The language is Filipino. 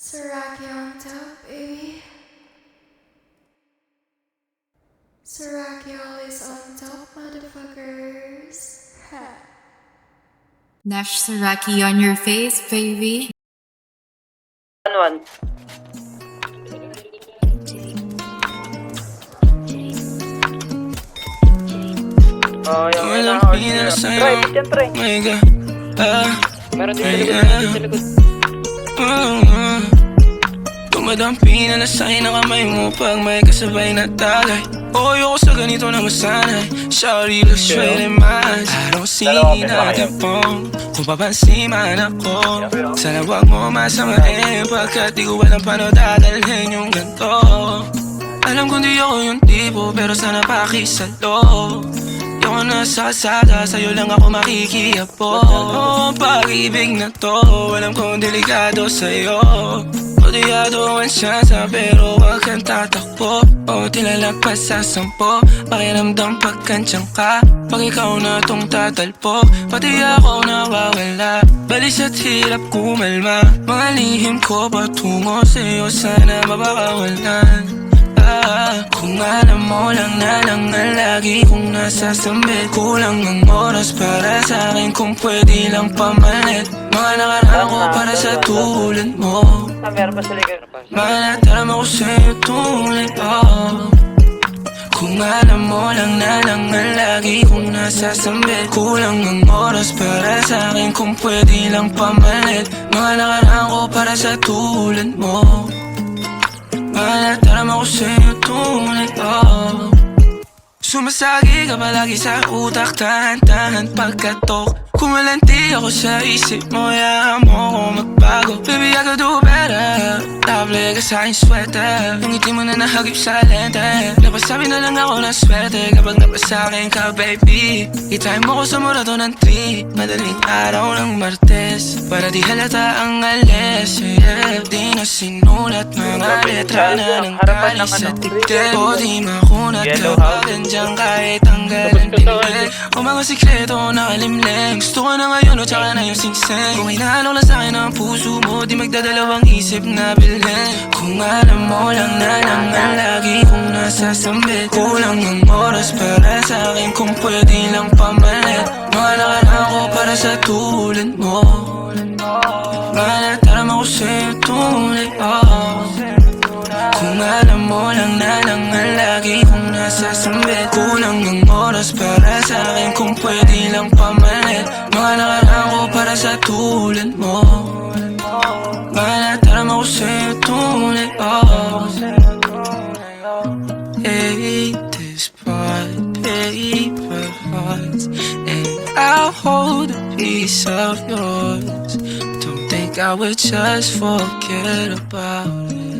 Saraki on top, baby. Saraki always on top, motherfuckers. Ha. Nash Saraki on your face, baby. One. Oh, yung Walang pina sa'yo. Right, dyan, pre. My God. Meron din Ay, sa likod, meron din sa likod. Dumadampi na lasay na kamay mo pag may kasabay na tagay. Oh, ayoko sa ganito na masanay. Shawty looks straight in my eyes. I don't see nothing wrong kung papansin man ako. Sana wag mo masamain pagkat di ko alam paano dadalhin yung ganito. Alam kong di ako yung tipo pero sana pakisalo. Yung nasa kalsada, sa'yo lang ako makikiapo. Oh, pag-ibig na to, alam kong delikado sa'yo. Kodiyado ang siyansa, pero wag kang tatakbo. O tilalagpas sa 10, pakiramdam pagkansyang ka. Pag ikaw na tong tatalpo, pati ako nawawala. Balis at hirap kumalma, mga lihim ko patungo sa'yo, sana mabakawalan. Kung alam mo lang na lang na lagi kong nasasambi. Kulang ang oras para sa akin kung pwede lang pamalit. Mga nakaraan ko para sa tulad mo. Meron pa sa likod. Malatarama ko sa'yo tulad Kung alam mo lang na lagi kong nasasambi. Kulang ang oras para sa akin kung pwede lang pamalit. Mga nakaraan ko para sa tulad mo. Malatarama ko sa'yo tunay Sumasagi ka palagi sa utak, tahan-tahan pagkatok. Kumalanti ako sa isip mo, hayaan mo ako magbago. Baby, I could do better. Table ka sa aking sweater, yung ngiti mo na nahagip sa lente. Napasabi na lang ako ng swerte kapag napasakin ka, baby. Itime mo ko sa murato ng 3, madaling araw ng Martes, para di halata ang alis, yeah. Di na sinulat mga letra na ng galing sa dibdib. O di makunat kapag andyan kahit tanggalan pinili. O mga sikreto na kalimlim, gusto ko na ngayon o tsaka na yung singsing. Kung hinalok lang sa'kin ang puso mo, di magdadalawang isip na bilhin. Kung alam mo lang na lagi kong nasasambit. Kulang ang oras para sa'kin kung pwede lang pamalit. Mga nakaraan ko para sa tulad mo. Malatarama ko sa'yo tulad Kung alam mo lang na lagi kong nasasambit. Kulang ang oras para sa'kin kung pwede lang pamalit. Mga nakaraan ko para sa tulad mo. Malatarama ko sa'yo tulad Hey, this part, paper hearts, and I'll hold a piece of yours. Don't think I would just forget about it.